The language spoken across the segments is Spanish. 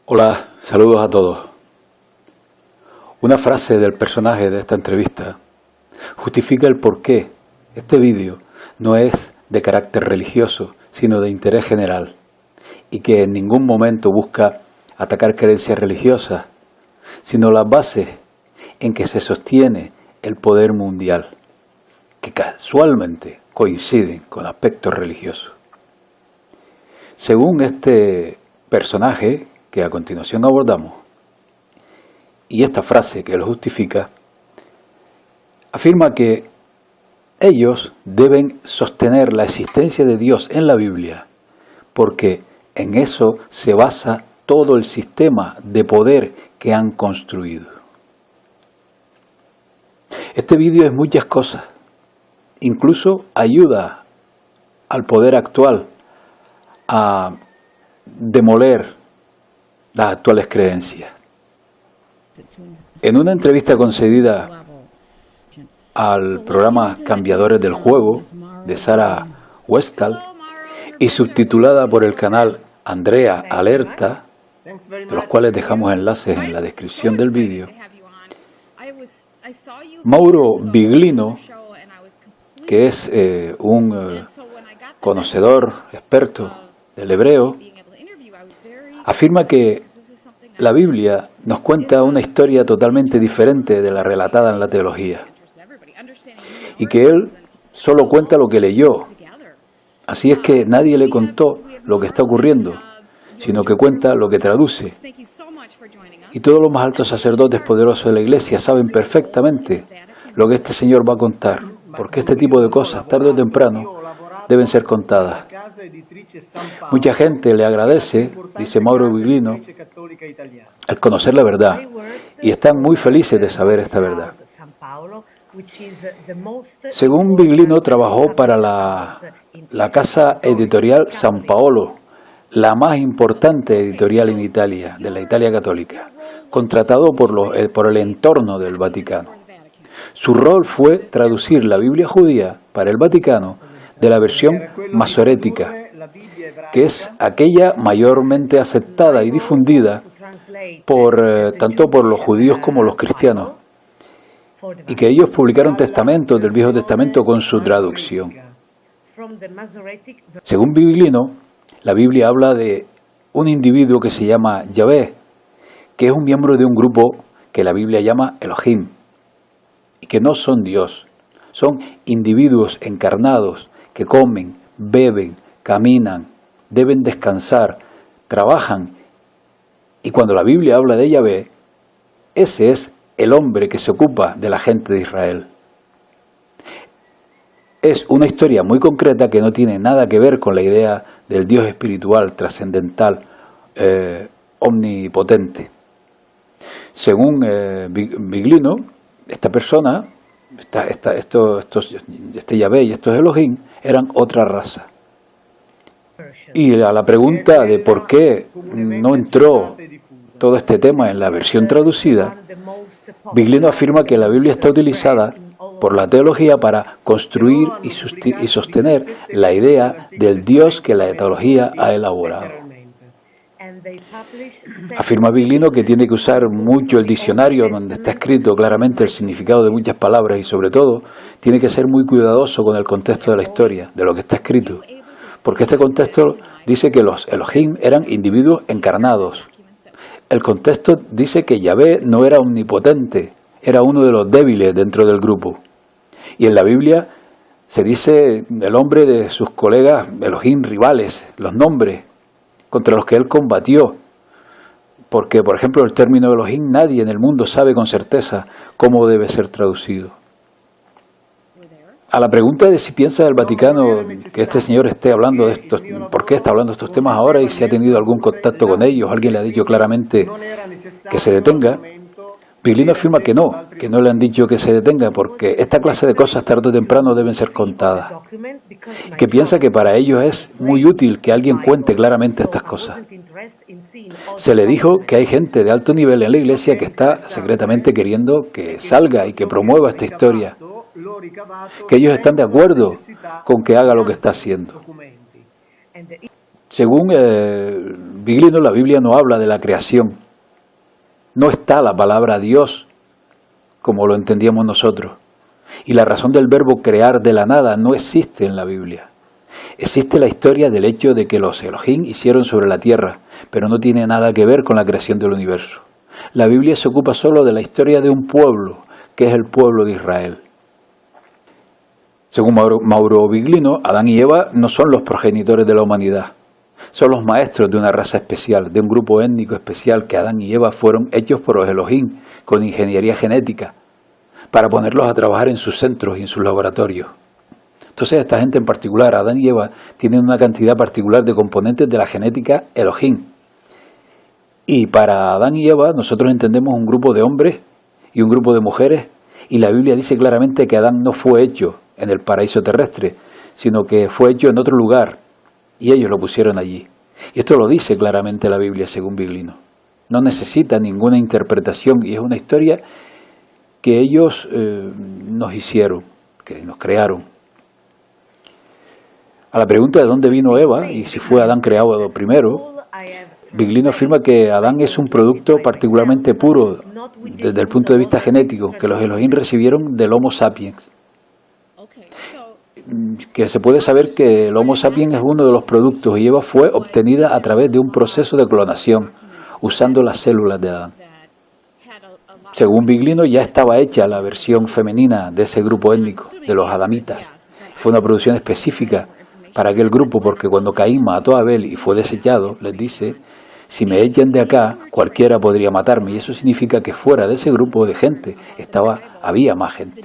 Hola, saludos a todos. Una frase del personaje de esta entrevista justifica el por qué este vídeo no es de carácter religioso, sino de interés general, y que en ningún momento busca atacar creencias religiosas, sino las bases en que se sostiene el poder mundial, que casualmente coinciden con aspectos religiosos. Según este personaje que a continuación abordamos, y esta frase que lo justifica, afirma que ellos deben sostener la existencia de Dios en la Biblia, porque en eso se basa todo el sistema de poder que han construido. Este vídeo es muchas cosas, incluso ayuda al poder actual a demoler las actuales creencias. En una entrevista concedida al programa Cambiadores del Juego de Sarah Westall y subtitulada por el canal Andrea Alerta, de los cuales dejamos enlaces en la descripción del vídeo, Mauro Biglino, que es un conocedor, experto del hebreo, afirma que la Biblia nos cuenta una historia totalmente diferente de la relatada en la teología, y que él solo cuenta lo que leyó. Así es que nadie le contó lo que está ocurriendo, sino que cuenta lo que traduce. Y todos los más altos sacerdotes poderosos de la Iglesia saben perfectamente lo que este señor va a contar, porque este tipo de cosas, tarde o temprano, deben ser contadas. Mucha gente le agradece, dice Mauro Biglino, al conocer la verdad, y están muy felices de saber esta verdad. Según Biglino, trabajó para la casa editorial San Paolo, la más importante editorial en Italia, de la Italia católica, contratado por el entorno del Vaticano. Su rol fue traducir la Biblia judía para el Vaticano de la versión masorética, que es aquella mayormente aceptada y difundida tanto por los judíos como los cristianos, y que ellos publicaron testamentos del Viejo Testamento con su traducción. Según Biglino, la Biblia habla de un individuo que se llama Yahvé, que es un miembro de un grupo que la Biblia llama Elohim, y que no son Dios, son individuos encarnados que comen, beben, caminan, deben descansar, trabajan, y cuando la Biblia habla de Yahvé, ese es el hombre que se ocupa de la gente de Israel. Es una historia muy concreta que no tiene nada que ver con la idea del Dios espiritual, trascendental, omnipotente. Según Biglino, esta persona, este Yahvé y estos Elohim eran otra raza. Y a la pregunta de por qué no entró todo este tema en la versión traducida, Biglino afirma que la Biblia está utilizada por la teología para construir y sostener la idea del Dios que la teología ha elaborado. Afirma Biglino que tiene que usar mucho el diccionario donde está escrito claramente el significado de muchas palabras y sobre todo tiene que ser muy cuidadoso con el contexto de la historia, de lo que está escrito, porque este contexto dice que los Elohim eran individuos encarnados. El contexto dice que Yahvé no era omnipotente, era uno de los débiles dentro del grupo. Y en la Biblia se dice el nombre de sus colegas Elohim rivales, los nombres contra los que él combatió. Porque, por ejemplo, el término Elohim nadie en el mundo sabe con certeza cómo debe ser traducido. A la pregunta de si piensa el Vaticano que este señor esté hablando de estos, por qué está hablando de estos temas ahora y si ha tenido algún contacto con ellos, alguien le ha dicho claramente que se detenga, Biglino afirma que no le han dicho que se detenga porque esta clase de cosas tarde o temprano deben ser contadas. Que piensa que para ellos es muy útil que alguien cuente claramente estas cosas. Se le dijo que hay gente de alto nivel en la Iglesia que está secretamente queriendo que salga y que promueva esta historia, que ellos están de acuerdo con que haga lo que está haciendo. Según Biglino, la Biblia no habla de la creación. No está la palabra Dios como lo entendíamos nosotros. Y la razón del verbo crear de la nada no existe en la Biblia. Existe la historia del hecho de que los Elohim hicieron sobre la tierra, pero no tiene nada que ver con la creación del universo. La Biblia se ocupa solo de la historia de un pueblo, que es el pueblo de Israel. Según Mauro Biglino, Adán y Eva no son los progenitores de la humanidad. Son los maestros de una raza especial, de un grupo étnico especial que Adán y Eva fueron hechos por los Elohim con ingeniería genética para ponerlos a trabajar en sus centros y en sus laboratorios. Entonces esta gente en particular, Adán y Eva, tienen una cantidad particular de componentes de la genética Elohim. Y para Adán y Eva nosotros entendemos un grupo de hombres y un grupo de mujeres, y la Biblia dice claramente que Adán no fue hecho en el paraíso terrestre, sino que fue hecho en otro lugar, y ellos lo pusieron allí. Y esto lo dice claramente la Biblia según Biglino. No necesita ninguna interpretación, y es una historia que ellos nos hicieron, que nos crearon. A la pregunta de dónde vino Eva y si fue Adán creado primero, Biglino afirma que Adán es un producto particularmente puro desde el punto de vista genético, que los Elohim recibieron del Homo sapiens. Que se puede saber que el Homo sapiens es uno de los productos y Eva fue obtenida a través de un proceso de clonación, usando las células de Adán. Según Biglino, ya estaba hecha la versión femenina de ese grupo étnico, de los adamitas. Fue una producción específica para aquel grupo, porque cuando Caín mató a Abel y fue desechado, les dice: si me echan de acá, cualquiera podría matarme. Y eso significa que fuera de ese grupo de gente había más gente.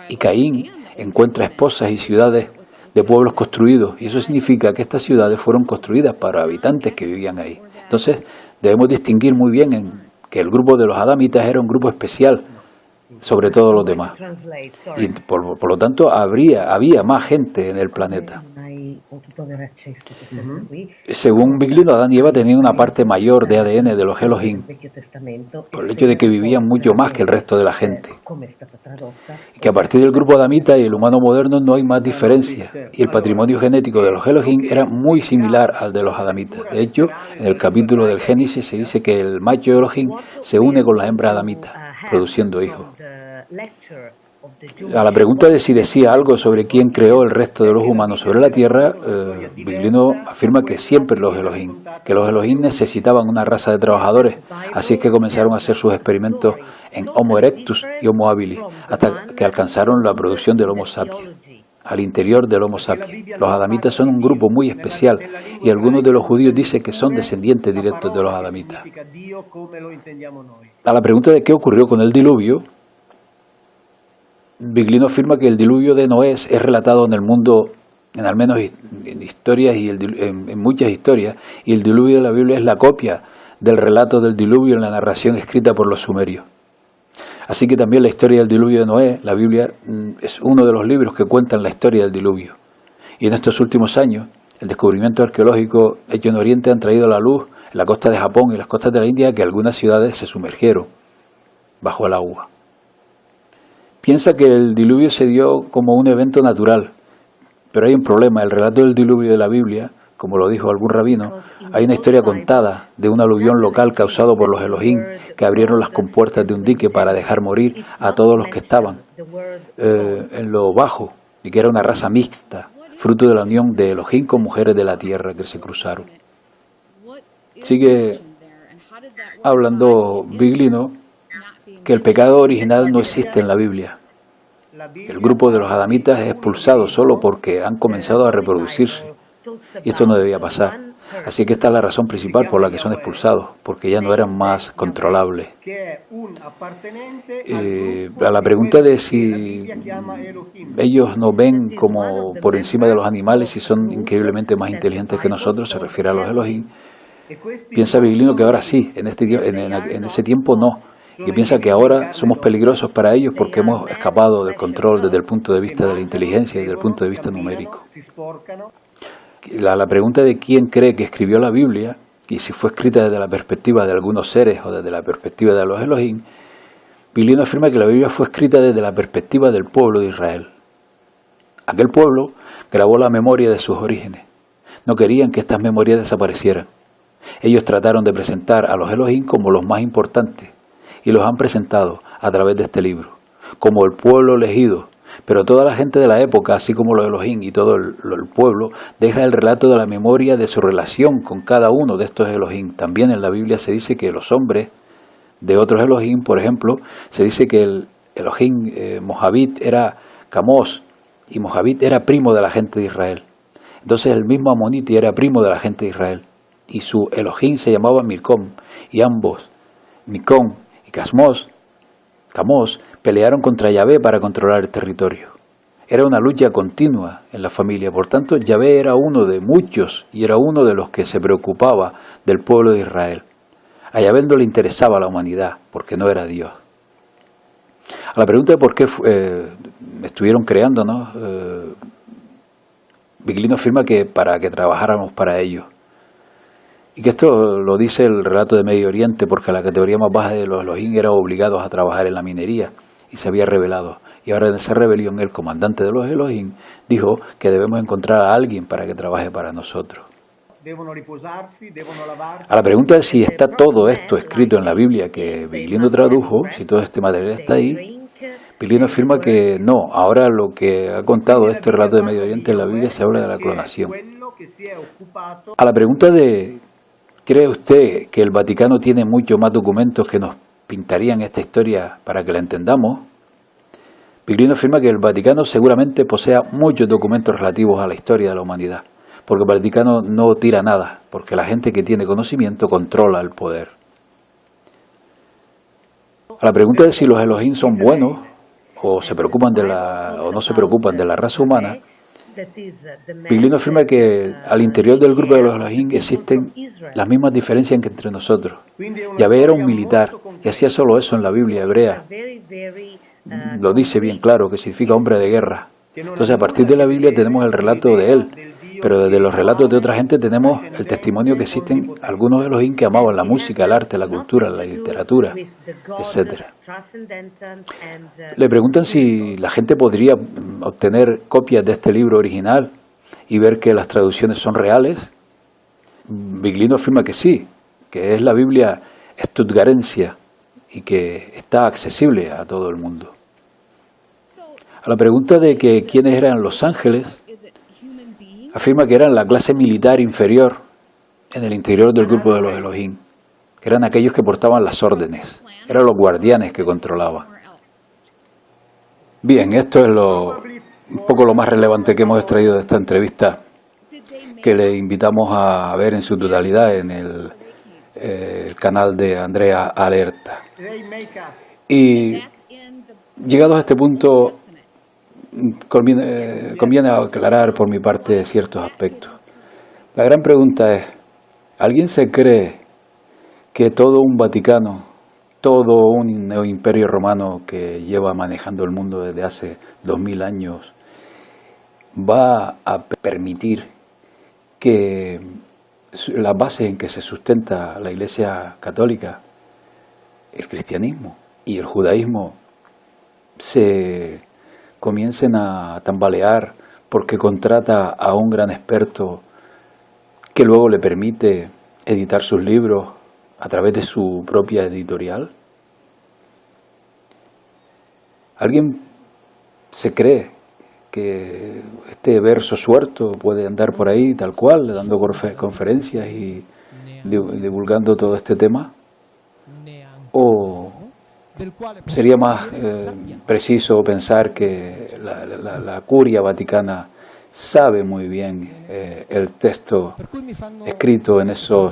Y Caín encuentra esposas y ciudades de pueblos construidos, y eso significa que estas ciudades fueron construidas para habitantes que vivían ahí. Entonces debemos distinguir muy bien en que el grupo de los adamitas era un grupo especial sobre todos los demás. Y por lo tanto había más gente en el planeta. Según Biglino, Adán y Eva tenían una parte mayor de ADN de los Elohim, por el hecho de que vivían mucho más que el resto de la gente. Y que a partir del grupo adamita y el humano moderno no hay más diferencia. Y el patrimonio genético de los Elohim era muy similar al de los adamitas. De hecho, en el capítulo del Génesis se dice que el macho Elohim se une con la hembra adamita, produciendo hijos. A la pregunta de si decía algo sobre quién creó el resto de los humanos sobre la tierra, Biglino afirma que siempre los Elohim, que los Elohim necesitaban una raza de trabajadores, así es que comenzaron a hacer sus experimentos en Homo erectus y Homo habilis, hasta que alcanzaron la producción del Homo sapiens, al interior del Homo sapiens. Los adamitas son un grupo muy especial, y algunos de los judíos dicen que son descendientes directos de los adamitas. A la pregunta de qué ocurrió con el diluvio, Biglino afirma que el diluvio de Noé es relatado en el mundo, en al menos en historias y en muchas historias, y el diluvio de la Biblia es la copia del relato del diluvio en la narración escrita por los sumerios. Así que también la historia del diluvio de Noé, la Biblia, es uno de los libros que cuentan la historia del diluvio. Y en estos últimos años, el descubrimiento arqueológico hecho en Oriente han traído a la luz en la costa de Japón y las costas de la India que algunas ciudades se sumergieron bajo el agua. Piensa que el diluvio se dio como un evento natural, pero hay un problema. El relato del diluvio de la Biblia, como lo dijo algún rabino, hay una historia contada de un aluvión local causado por los Elohim que abrieron las compuertas de un dique para dejar morir a todos los que estaban en lo bajo, y que era una raza mixta, fruto de la unión de Elohim con mujeres de la tierra que se cruzaron. Sigue hablando Biglino que el pecado original no existe en la Biblia. El grupo de los adamitas es expulsado solo porque han comenzado a reproducirse. Y esto no debía pasar. Así que esta es la razón principal por la que son expulsados, porque ya no eran más controlables. A la pregunta de si ellos nos ven como por encima de los animales y son increíblemente más inteligentes que nosotros, se refiere a los Elohim, piensa Biglino que ahora sí, en ese tiempo no. Y piensa que ahora somos peligrosos para ellos porque hemos escapado del control desde el punto de vista de la inteligencia y desde el punto de vista numérico. La pregunta de quién cree que escribió la Biblia, y si fue escrita desde la perspectiva de algunos seres o desde la perspectiva de los Elohim, Biglino afirma que la Biblia fue escrita desde la perspectiva del pueblo de Israel. Aquel pueblo grabó la memoria de sus orígenes. No querían que estas memorias desaparecieran. Ellos trataron de presentar a los Elohim como los más importantes y los han presentado a través de este libro, como el pueblo elegido. Pero toda la gente de la época, así como los Elohim y todo el pueblo, deja el relato de la memoria de su relación con cada uno de estos Elohim. También en la Biblia se dice que los hombres de otros Elohim, por ejemplo, se dice que el Elohim Mojabit era Camos, y Mojabit era primo de la gente de Israel. Entonces el mismo Amoniti era primo de la gente de Israel, y su Elohim se llamaba Milcom, y ambos, Milcom y Camos, pelearon contra Yahvé para controlar el territorio. Era una lucha continua en la familia, por tanto Yahvé era uno de muchos y era uno de los que se preocupaba del pueblo de Israel. A Yahvé no le interesaba la humanidad, porque no era Dios. A la pregunta de por qué estuvieron creando, ¿no? Viglino afirma que para que trabajáramos para ellos. Y que esto lo dice el relato de Medio Oriente, porque la categoría más baja de los Elohim eran obligados a trabajar en la minería, y se había rebelado. Y ahora en esa rebelión el comandante de los Elohim dijo que debemos encontrar a alguien para que trabaje para nosotros. A la pregunta de si está todo esto escrito en la Biblia que Viglino tradujo, si todo este material está ahí, Viglino afirma que no. Ahora lo que ha contado este relato de Medio Oriente en la Biblia se habla de la clonación. A la pregunta de ¿cree usted que el Vaticano tiene mucho más documentos que nos pintarían esta historia para que la entendamos? Viglino afirma que el Vaticano seguramente posea muchos documentos relativos a la historia de la humanidad, porque el Vaticano no tira nada, porque la gente que tiene conocimiento controla el poder. A la pregunta de si los Elohim son buenos o se preocupan o no se preocupan de la raza humana, Viglino afirma que al interior del grupo de los Elohim existen las mismas diferencias que entre nosotros. Yahvé era un militar y hacía solo eso en la Biblia hebrea. Lo dice bien claro, que significa hombre de guerra. Entonces a partir de la Biblia tenemos el relato de él, pero desde los relatos de otra gente tenemos el testimonio que existen algunos Elohim que amaban la música, el arte, la cultura, la literatura, etc. Le preguntan si la gente podría obtener copias de este libro original y ver que las traducciones son reales. Viglino afirma que sí, que es la Biblia stuttgarensia y que está accesible a todo el mundo. A la pregunta de que quiénes eran los ángeles, afirma que eran la clase militar inferior en el interior del grupo de los Elohim, que eran aquellos que portaban las órdenes, eran los guardianes que controlaban. Bien, esto es un poco lo más relevante que hemos extraído de esta entrevista, que le invitamos a ver en su totalidad en el canal de Andrea Alerta. Y llegados a este punto, conviene aclarar por mi parte ciertos aspectos. La gran pregunta es, ¿alguien se cree que todo un Vaticano, todo un imperio romano que lleva manejando el mundo desde hace 2000 años va a permitir que las bases en que se sustenta la Iglesia Católica, el cristianismo y el judaísmo se comiencen a tambalear porque contrata a un gran experto que luego le permite editar sus libros a través de su propia editorial? ¿Alguien se cree que este verso suelto puede andar por ahí tal cual, dando conferencias y divulgando todo este tema? ¿O sería más preciso pensar que la curia vaticana sabe muy bien el texto escrito en esa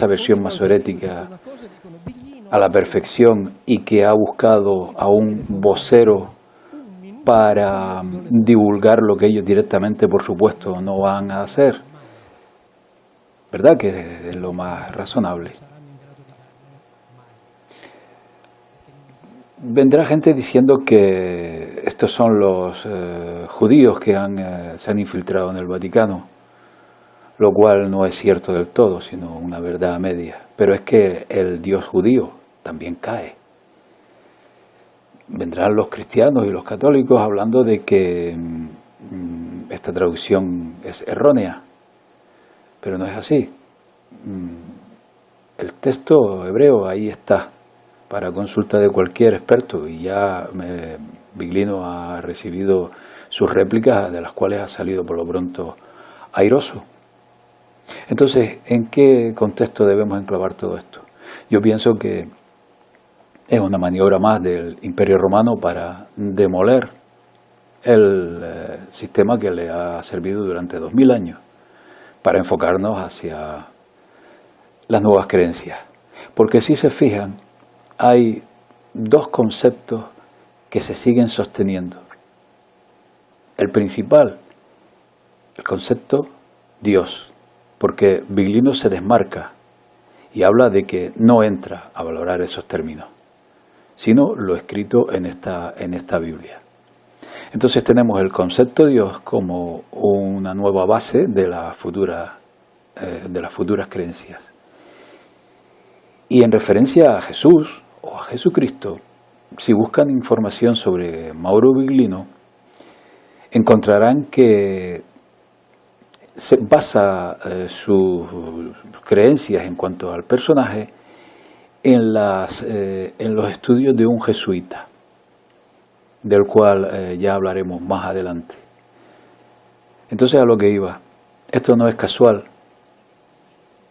versión masorética a la perfección y que ha buscado a un vocero para divulgar lo que ellos directamente, por supuesto, no van a hacer? ¿Verdad que es lo más razonable? Vendrá gente diciendo que estos son los judíos que se han infiltrado en el Vaticano, lo cual no es cierto del todo, sino una verdad a media. Pero es que el Dios judío también cae. Vendrán los cristianos y los católicos hablando de que esta traducción es errónea, pero no es así. el texto hebreo ahí está, para consulta de cualquier experto, y ya Biglino ha recibido sus réplicas, de las cuales ha salido por lo pronto airoso. Entonces, ¿en qué contexto debemos enclavar todo esto? Yo pienso que es una maniobra más del Imperio Romano para demoler el sistema que le ha servido durante 2000 años, para enfocarnos hacia las nuevas creencias. Porque si se fijan, hay dos conceptos que se siguen sosteniendo. El principal, el concepto Dios, porque Biglino se desmarca y habla de que no entra a valorar esos términos, sino lo escrito en esta Biblia. Entonces tenemos el concepto de Dios como una nueva base de las futuras creencias. Y en referencia a Jesús o a Jesucristo, si buscan información sobre Mauro Biglino, encontrarán que se basa sus creencias en cuanto al personaje en los estudios de un jesuita, del cual ya hablaremos más adelante. Entonces, a lo que iba, esto no es casual.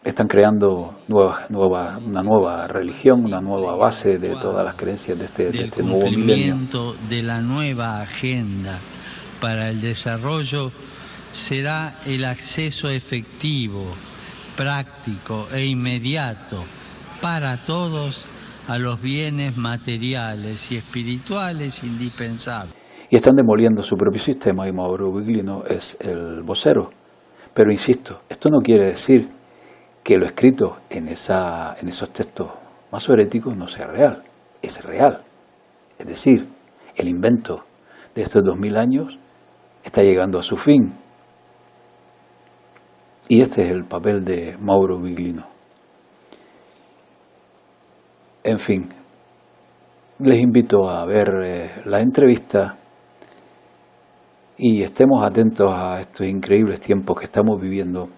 Están creando una nueva religión, una nueva base de todas las creencias de este nuevo milenio. De la nueva agenda para el desarrollo será el acceso efectivo, práctico e inmediato para todos a los bienes materiales y espirituales indispensables. Y están demoliendo su propio sistema y Mauro Biglino es el vocero. Pero insisto, esto no quiere decir que lo escrito en esos textos masoréticos no sea real. Es real. Es decir, el invento de estos 2000 años está llegando a su fin. Y este es el papel de Mauro Biglino. En fin, les invito a ver la entrevista y estemos atentos a estos increíbles tiempos que estamos viviendo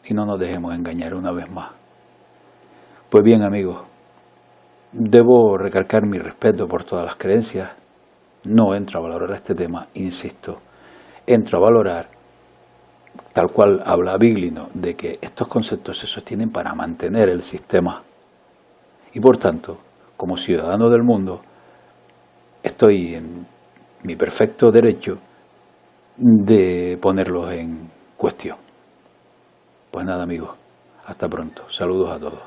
y no nos dejemos engañar una vez más. Pues bien, amigos, debo recalcar mi respeto por todas las creencias. No entro a valorar este tema, insisto, entro a valorar, tal cual habla Biglino, de que estos conceptos se sostienen para mantener el sistema. Y por tanto, como ciudadano del mundo, estoy en mi perfecto derecho de ponerlos en cuestión. Pues nada, amigos, hasta pronto. Saludos a todos.